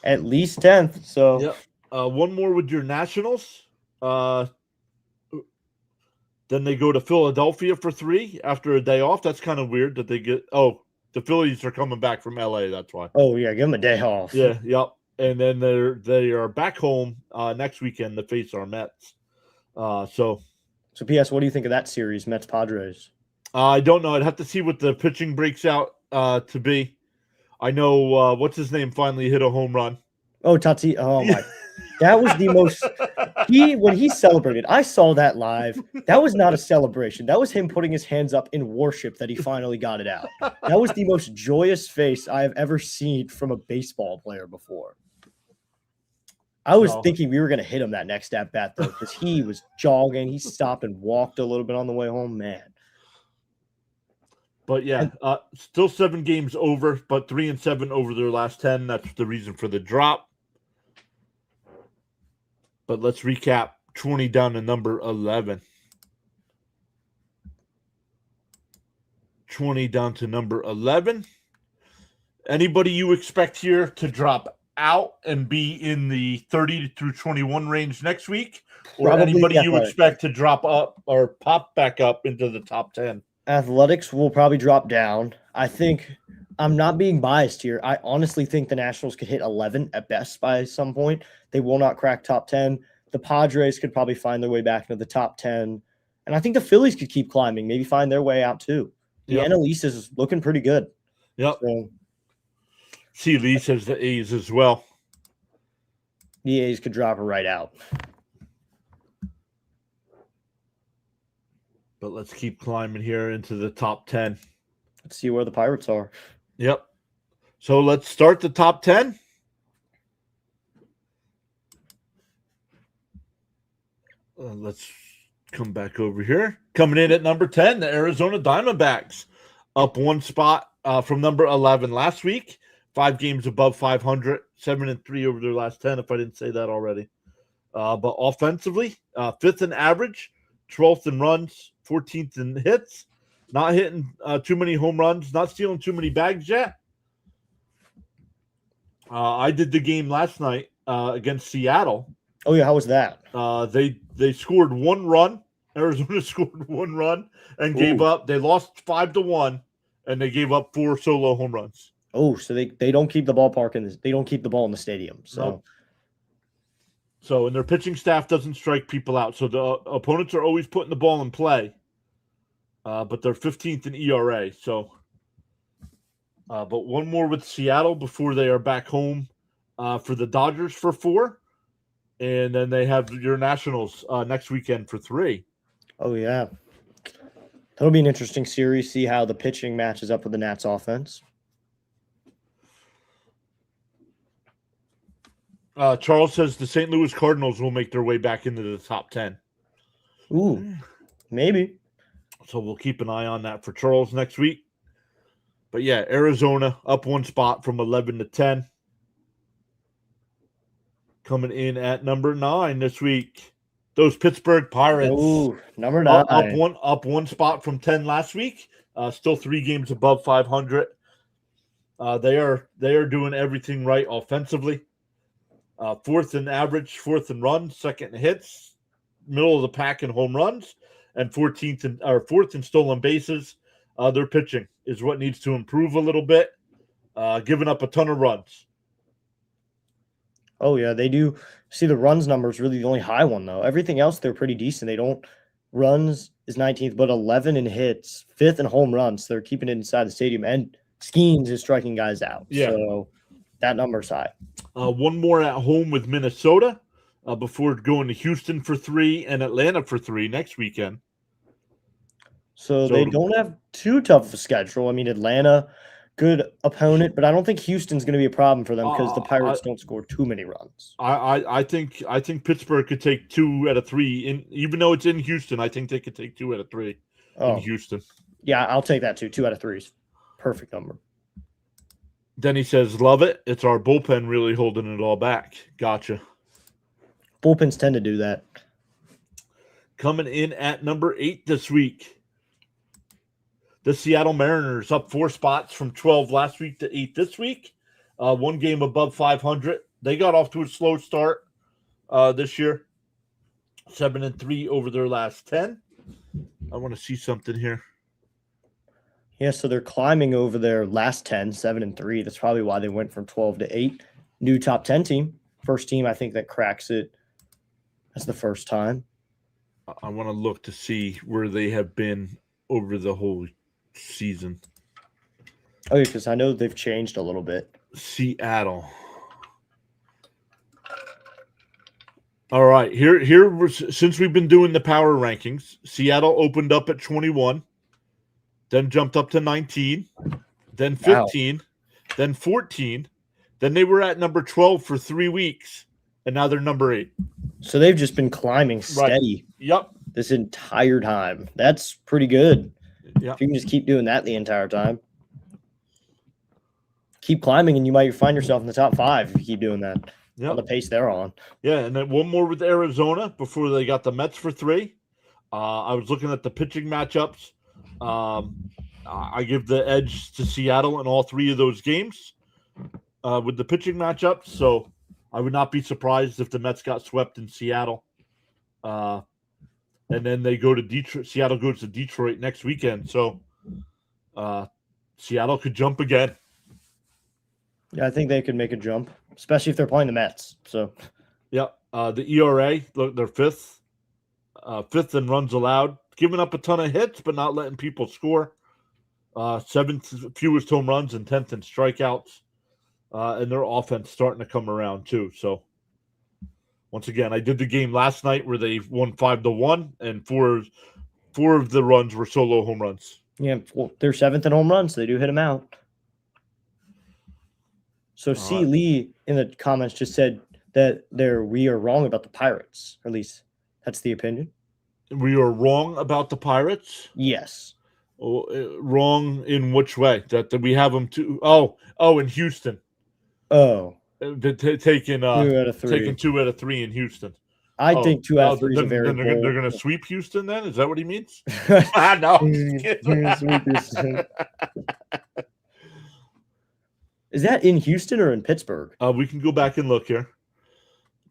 At least 10th. So yep. One more with your Nationals. Then they go to Philadelphia for 3 after a day off. That's kind of weird that they get. Oh, the Phillies are coming back from LA. That's why. Oh yeah, give them a day off. Yeah, yep. And then they are back home next weekend to face our Mets. So P.S. What do you think of that series, Mets Padres? I don't know. I'd have to see what the pitching breaks out to be. I know what's his name finally hit a home run. Oh, Tati. Oh my. That was the most when he celebrated, I saw that live. That was not a celebration. That was him putting his hands up in worship that he finally got it out. That was the most joyous face I have ever seen from a baseball player before. I was thinking we were going to hit him that next at bat, though, because he was jogging. He stopped and walked a little bit on the way home, man. But yeah, still 7 games over, but 3-7 over their last 10. That's the reason for the drop. But let's recap 20 down to number 11. 20 down to number 11. Anybody you expect here to drop out and be in the 30 through 21 range next week? Or Probably anybody you Athletics. expect to drop up or pop back up into the top 10? Athletics will probably drop down. I think I'm not being biased here. I honestly think the Nationals could hit 11 at best by some point. They will not crack top 10. The Padres could probably find their way back into the top 10. And I think the Phillies could keep climbing, maybe find their way out too. The NL East is looking pretty good. Yep. So, See, Lee says the A's as well. the A's could drop her right out. But let's keep climbing here into the top 10. Let's see where the Pirates are. Yep. So let's start the top 10. Let's come back over here. Coming in at number 10, the Arizona Diamondbacks. Up 1 spot from number 11 last week. 5 games above 500. 7-3 over their last 10, if I didn't say that already. But offensively, 5th in average, 12th in runs, 14th in hits. Not hitting too many home runs. Not stealing too many bags yet. I did the game last night against Seattle. Oh, yeah. How was that? They scored 1 run. Arizona scored 1 run and gave up. They lost 5-1, and they gave up 4 solo home runs. Oh, so they don't keep the ballpark they don't keep the ball in the stadium. So, Nope. So, and their pitching staff doesn't strike people out. So the opponents are always putting the ball in play. But they're 15th in ERA. So, but 1 more with Seattle before they are back home for the Dodgers for 4. And then they have your Nationals next weekend for 3. oh, yeah. That'll be an interesting series. See how the pitching matches up with the Nats offense. Charles says the St. Louis Cardinals will make their way back into the top 10. Ooh, maybe. So we'll keep an eye on that for Charles next week. But yeah, Arizona up 1 spot from 11 to 10. Coming in at number 9 this week. Those Pittsburgh Pirates. Ooh, number 9. Up one spot from 10 last week. Still 3 games above 500. They are doing everything right offensively. 4th in average, 4th in runs, 2nd in hits, middle of the pack in home runs, and 4th in stolen bases. Their pitching is what needs to improve a little bit. Giving up a ton of runs. Oh, yeah, they do. See, the runs number is really the only high one, though. Everything else, they're pretty decent. They don't – runs is 19th, but 11 in hits, 5th in home runs. They're keeping it inside the stadium, and Skeens is striking guys out. Yeah. So that number's high. 1 more at home with Minnesota before going to Houston for 3 and Atlanta for 3 next weekend. So they don't have too tough of a schedule. I mean, Atlanta – good opponent, but I don't think Houston's going to be a problem for them because the Pirates don't score too many runs. I think Pittsburgh could take 2 out of 3. Even though it's in Houston, I think they could take 2 out of 3 in Houston. Yeah, I'll take that too. 2 out of 3 is perfect number. Then he says, love it. It's our bullpen really holding it all back. Gotcha. Bullpens tend to do that. Coming in at number 8 this week. The Seattle Mariners up 4 spots from 12 last week to 8 this week. 1 game above 500. They got off to a slow start this year. 7-3 over their last 10. I want to see something here. Yeah, so they're climbing over their last 10, 7-3. That's probably why they went from 12 to 8. New top 10 team. First team, I think, that cracks it. That's the first time. I want to look to see where they have been over the whole season. Oh, yeah, because I know they've changed a little bit. Seattle. All right, since we've been doing the power rankings, Seattle opened up at 21, then jumped up to 19, then 15, then 14, then they were at number 12 for 3 weeks, and now they're number 8. So they've just been climbing steady. Right. Yep. This entire time. That's pretty good. Yep. If you can just keep doing that the entire time. Keep climbing, and you might find yourself in the top 5 if you keep doing that. Yep. On the pace they're on. Yeah, and then one more with Arizona before they got the Mets for 3. I was looking at the pitching matchups. I give the edge to Seattle in all 3 of those games with the pitching matchups. So I would not be surprised if the Mets got swept in Seattle. And then they go to Detroit. Seattle goes to Detroit next weekend. So Seattle could jump again. Yeah, I think they could make a jump, especially if they're playing the Mets. So, yeah, the ERA, look, they're 5th in runs allowed, giving up a ton of hits, but not letting people score. 7th fewest home runs and 10th in strikeouts, and their offense starting to come around too. So, once again, I did the game last night where they won 5-1, and four of the runs were solo home runs. Yeah, well, they're 7th in home runs. So they do hit them out. So C. Lee in the comments just said that we are wrong about the Pirates. Or at least that's the opinion. We are wrong about the Pirates? Yes. Wrong in which way? That we have them to in Houston. Oh. Taking 2 out of 3 in Houston. I think 2 out of 3 is a very bold. They're going to sweep Houston then? Is that what he means? No. Sweep Houston. Is that in Houston or in Pittsburgh? We can go back and look here.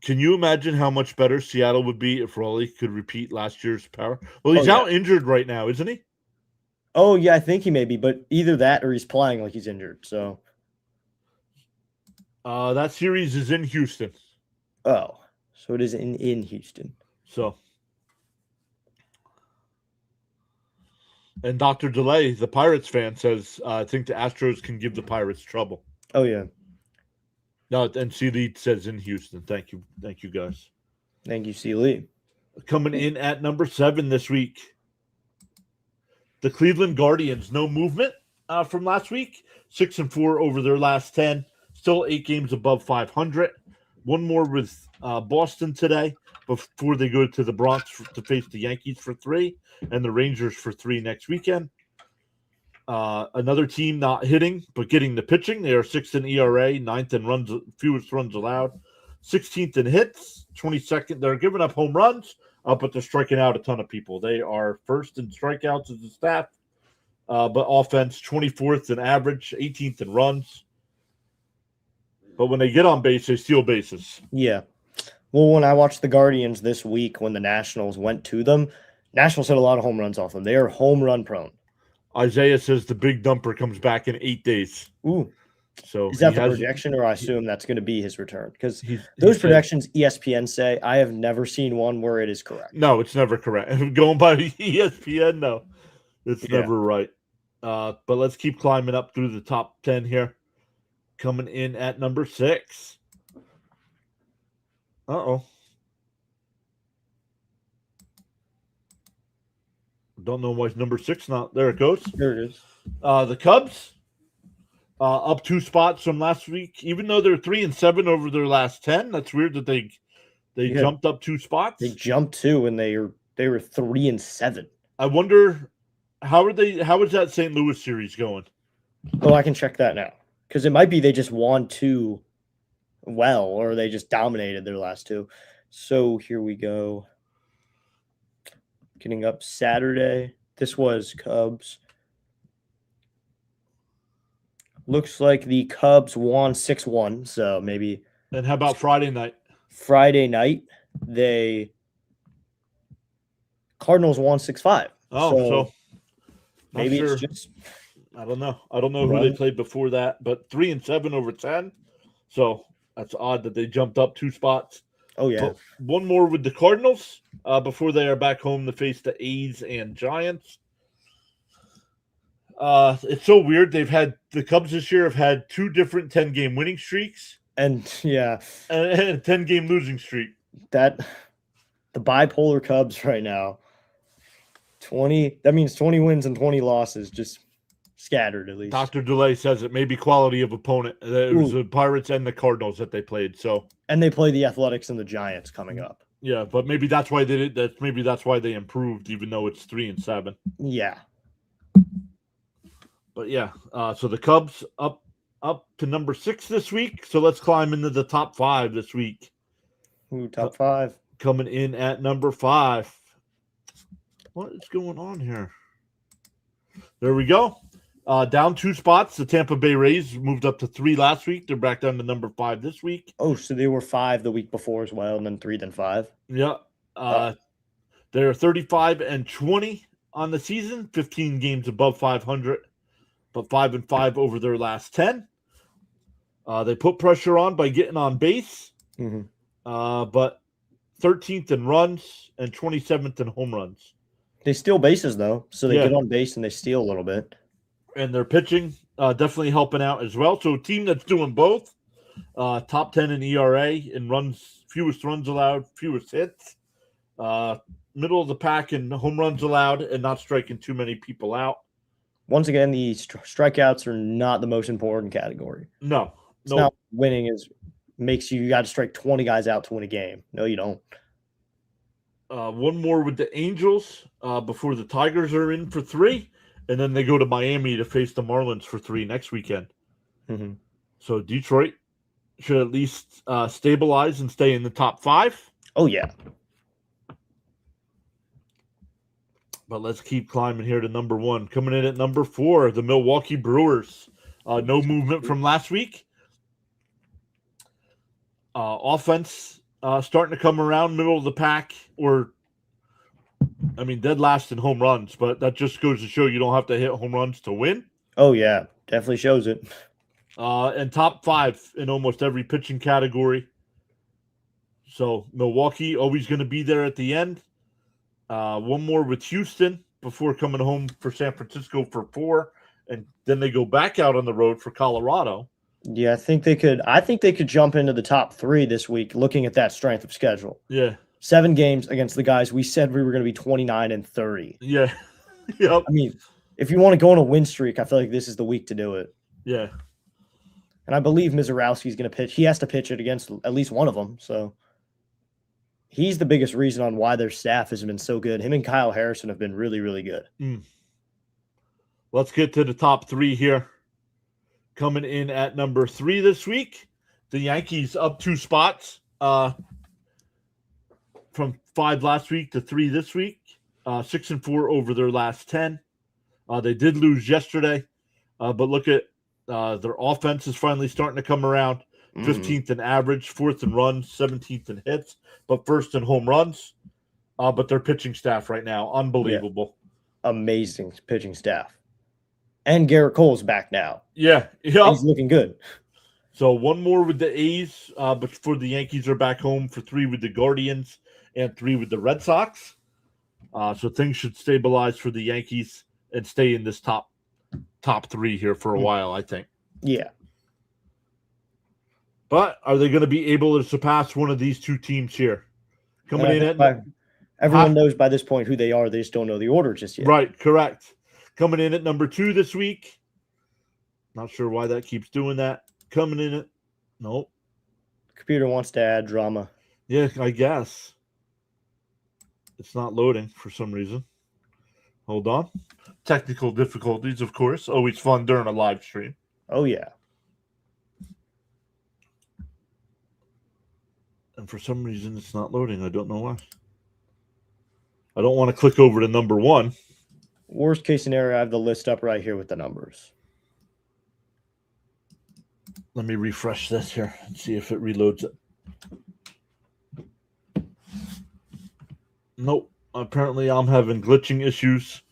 Can you imagine how much better Seattle would be if Raleigh could repeat last year's power? Well, he's out injured right now, isn't he? Oh, yeah, I think he may be, but either that or he's playing like he's injured. So that series is in Houston. Oh, so it is in Houston. So, and Dr. DeLay, the Pirates fan, says, I think the Astros can give the Pirates trouble. Oh, yeah. No, and C. Lee says in Houston. Thank you, guys. Thank you, C. Lee. Coming in at number 7 this week, the Cleveland Guardians. No movement from last week. 6-4 over their last 10. Still 8 games above 500. One more with Boston today before they go to the Bronx to face the Yankees for 3 and the Rangers for 3 next weekend. Another team not hitting, but getting the pitching. They are 6th in ERA, 9th in fewest runs allowed, 16th in hits, 22nd. They're giving up home runs, but they're striking out a ton of people. They are 1st in strikeouts as a staff, but offense 24th in average, 18th in runs. But when they get on base, they steal bases. Yeah. Well, when I watched the Guardians this week, when the Nationals went to them, Nationals hit a lot of home runs off them. They are home run prone. Isaiah says the big dumper comes back in 8 days. Ooh. So is that the projection, or I assume that's going to be his return? Because those projections ESPN say, I have never seen one where it is correct. No, it's never correct. Going by ESPN, no. It's never right. But let's keep climbing up through the top 10 here. Coming in at number 6. Uh-oh. Don't know why number 6 not. There it goes. There it is. The Cubs up 2 spots from last week, even though they're 3-7 over their last 10. That's weird that they jumped up 2 spots. They jumped 2 and they were 3-7. I wonder how is that St. Louis series going? Oh, I can check that now. Because it might be they just won 2 well, or they just dominated their last 2. So here we go. Getting up Saturday. This was Cubs. Looks like the Cubs won 6-1. So maybe. And how about Friday night? Friday night, Cardinals won 6-5. Oh, so maybe it's just. I don't know. I don't know who they played before that, but 3-7 over 10. So that's odd that they jumped up 2 spots. Oh, yeah. But one more with the Cardinals before they are back home to face the A's and Giants. It's so weird. The Cubs this year have had 2 different 10-game winning streaks. And, yeah. And a 10-game losing streak. the bipolar Cubs right now. That means 20 wins and 20 losses, just scattered at least. Dr. DeLay says it may be quality of opponent. It was the Pirates and the Cardinals that they played. So, and they play the Athletics and the Giants coming up. Yeah, but maybe that's why they did that. Maybe that's why they improved, even though it's 3-7. Yeah. But yeah, so the Cubs up to number 6 this week. So let's climb into the top 5 this week. Ooh, top 5. Coming in at number 5. What is going on here? There we go. Down 2 spots. The Tampa Bay Rays moved up to 3 last week. They're back down to number 5 this week. Oh, so they were 5 the week before as well, and then 3, then 5. Yeah. They're 35-20 on the season, 15 games above 500, but 5-5 over their last 10. They put pressure on by getting on base, but 13th in runs and 27th in home runs. They steal bases, though, so they get on base and they steal a little bit. And their pitching definitely helping out as well. So a team that's doing both, top 10 in ERA in runs, fewest runs allowed, fewest hits, middle of the pack in home runs allowed, and not striking too many people out. Once again, the strikeouts are not the most important category. No. It's not winning makes you got to strike 20 guys out to win a game. No, you don't. One more with the Angels before the Tigers are in for 3, and then they go to Miami to face the Marlins for 3 next weekend. So Detroit should at least stabilize and stay in the top 5. Oh, yeah. But let's keep climbing here to number 1. Coming in at number 4, the Milwaukee Brewers. No movement from last week. Offense starting to come around, middle of the pack, dead last in home runs, but that just goes to show you don't have to hit home runs to win. Oh, yeah. Definitely shows it. And top 5 in almost every pitching category. So Milwaukee always going to be there at the end. One more with Houston before coming home for San Francisco for 4, and then they go back out on the road for Colorado. Yeah, I think they could jump into the top 3 this week, looking at that strength of schedule. Yeah. 7 games against the guys we said we were going to be 29-30. Yeah. Yep. I mean, if you want to go on a win streak, I feel like this is the week to do it. Yeah. And I believe Mizorowski's going to pitch. He has to pitch it against at least one of them. So he's the biggest reason on why their staff has been so good. Him and Kyle Harrison have been really, really good. Let's get to the top 3 here. Coming in at number 3 this week, the Yankees up 2 spots from 5 last week to 3 this week, 6-4 over their last 10. They did lose yesterday, but look at their offense is finally starting to come around. 15th in average, 4th in runs, 17th in hits, but 1st in home runs. But their pitching staff right now, unbelievable. Yeah. Amazing pitching staff. And Garrett Cole's back now. Yeah. He's looking good. So one more with the A's, but for the Yankees are back home for 3 with the Guardians and 3 with the Red Sox. So things should stabilize for the Yankees and stay in this top 3 here for a while, I think. Yeah. But are they going to be able to surpass one of these 2 teams here? Coming in at everyone knows by this point who they are. They just don't know the order just yet. Right, correct. Coming in at number 2 this week. Not sure why that keeps doing that. Coming in at nope. Computer wants to add drama. Yeah, I guess. It's not loading for some reason. Hold on. Technical difficulties, of course. Always fun during a live stream. Oh, yeah. And for some reason, it's not loading. I don't know why. I don't want to click over to number 1. Worst case scenario, I have the list up right here with the numbers. Let me refresh this here and see if it reloads it. Nope. Apparently, I'm having glitching issues.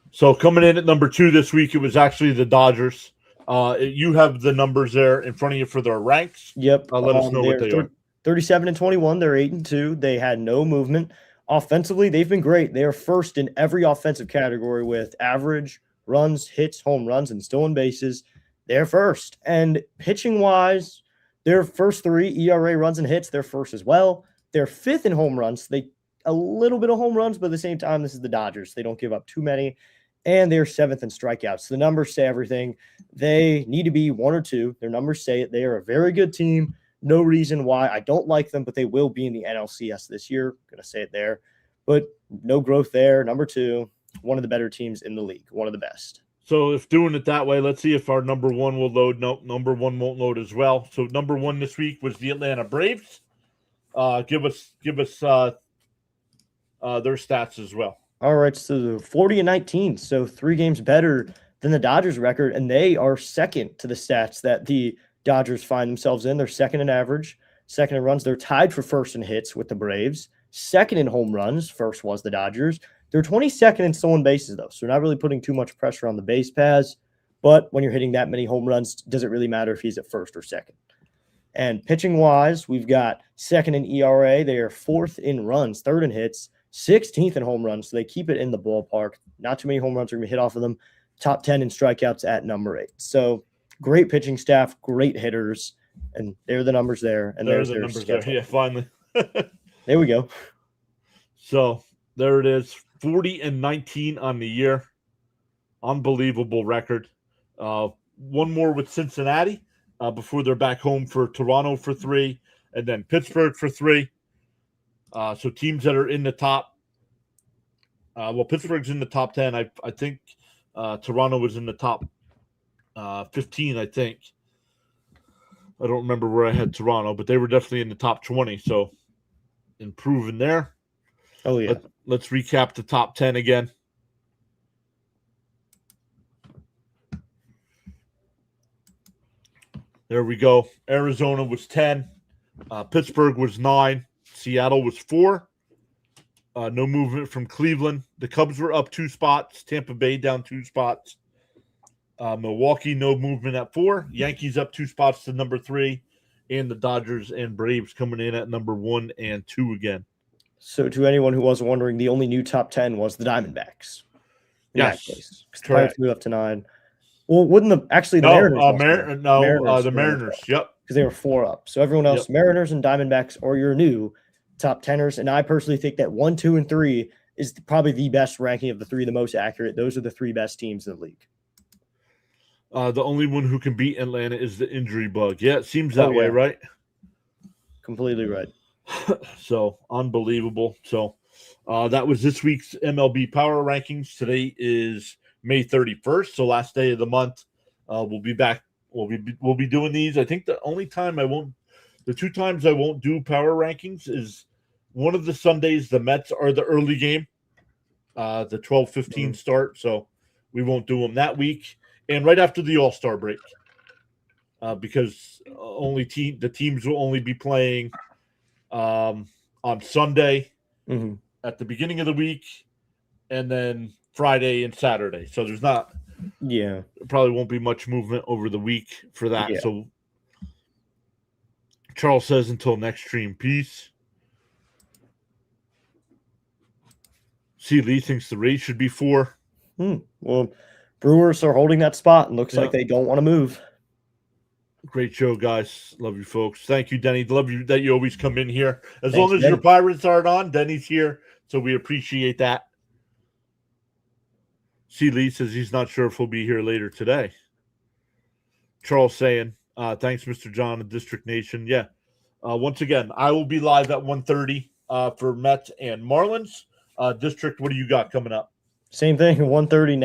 So coming in at number 2 this week, it was actually the Dodgers. You have the numbers there in front of you for their ranks. Yep. Let us know what they are. 37-21. They're 8-2. They had no movement. Offensively, they've been great. They are first in every offensive category with average, runs, hits, home runs, and stolen bases. They're first. And pitching-wise, their first 3, ERA, runs, and hits, they're first as well. They're 5th in home runs. They a little bit of home runs, but at the same time, this is the Dodgers. They don't give up too many, and they're 7th in strikeouts. The numbers say everything. They need to be 1 or 2. Their numbers say it. They are a very good team. No reason why I don't like them, but they will be in the NLCS this year. Going to say it there, but no growth there. Number 2, one of the better teams in the league, one of the best. So if doing it that way, let's see if our number 1 will load. No, number 1 won't load as well. So number 1 this week was the Atlanta Braves. Give us their stats as well. All right, so 40-19, so 3 games better than the Dodgers record, and they are second to the stats that the Dodgers find themselves in. They're second in average, second in runs. They're tied for first in hits with the Braves, second in home runs. First was the Dodgers. They're 22nd in stolen bases, though, so they're not really putting too much pressure on the base paths. But when you're hitting that many home runs, does it really matter if he's at first or second? And pitching-wise, we've got second in ERA. They are 4th in runs, 3rd in hits, 16th in home runs, so they keep it in the ballpark. Not too many home runs are going to hit off of them. Top 10 in strikeouts at number 8. So great pitching staff, great hitters, and there are the numbers there. And there's the numbers there. Yeah, finally. There we go. So there it is, 40-19 on the year. Unbelievable record. One more with Cincinnati before they're back home for Toronto for 3, and then Pittsburgh for 3. So teams that are in the top, Pittsburgh's in the top 10. I think Toronto was in the top 15, I think. I don't remember where I had Toronto, but they were definitely in the top 20. So improving there. Oh, yeah. Let's recap the top 10 again. There we go. Arizona was 10. Pittsburgh was 9. Seattle was 4. No movement from Cleveland. The Cubs were up 2 spots. Tampa Bay down 2 spots. Milwaukee, no movement at 4. Yankees up 2 spots to number 3. And the Dodgers and Braves coming in at number 1 and 2 again. So to anyone who wasn't wondering, the only new top 10 was the Diamondbacks. Yes. Because the Pirates moved up to 9. Well, wouldn't the Mariners? The Mariners. Yep. Because they were 4 up. So everyone else, Mariners and Diamondbacks, are your new top 10ers. And I personally think that 1, 2, and 3 is probably the best ranking of the 3, the most accurate. Those are the 3 best teams in the league. The only one who can beat Atlanta is the injury bug. Yeah, it seems that way, right? Completely right. So unbelievable. So that was this week's MLB Power Rankings. Today is May 31st, so last day of the month. We'll be back. We'll be doing these. I think the 2 times I won't do Power Rankings is one of the Sundays. The Mets are the early game, the 12:15 start, so we won't do them that week. And right after the All-Star break, because the teams will only be playing on Sunday at the beginning of the week, and then Friday and Saturday. So there's not, probably won't be much movement over the week for that. Yeah. So Charles says until next stream, peace. C. Lee thinks the Rays should be 4. Well, Brewers are holding that spot and looks like they don't want to move. Great show, guys. Love you, folks. Thank you, Denny. Love you that you always come in here. As long as your Pirates aren't on, Denny's here, so we appreciate that. C. Lee says he's not sure if he'll be here later today. Charles saying, thanks, Mr. John of District Nation. Yeah. Once again, I will be live at 1:30 for Mets and Marlins. District, what do you got coming up? Same thing, 1:30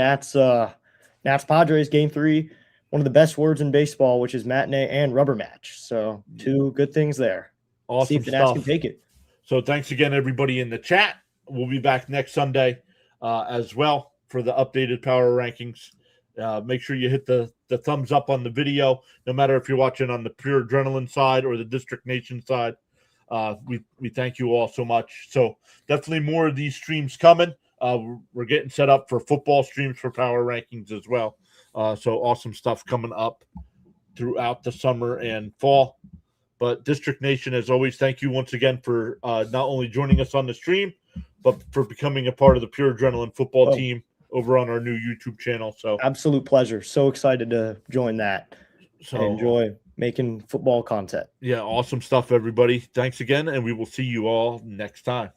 Nats Padres game 3. One of the best words in baseball, which is matinee and rubber match. So 2 good things there. Awesome. See if the Nats can take it. So thanks again, everybody in the chat. We'll be back next Sunday as well for the updated power rankings. Make sure you hit the thumbs up on the video, no matter if you're watching on the Pure Adrenaline side or the District Nation side. We thank you all so much. So definitely more of these streams coming. We're getting set up for football streams for power rankings as well. So awesome stuff coming up throughout the summer and fall. But District Nation, as always, thank you once again for not only joining us on the stream, but for becoming a part of the Pure Adrenaline football team over on our new YouTube channel. So absolute pleasure. So excited to join that. So enjoy making football content. Yeah, awesome stuff, everybody. Thanks again, and we will see you all next time.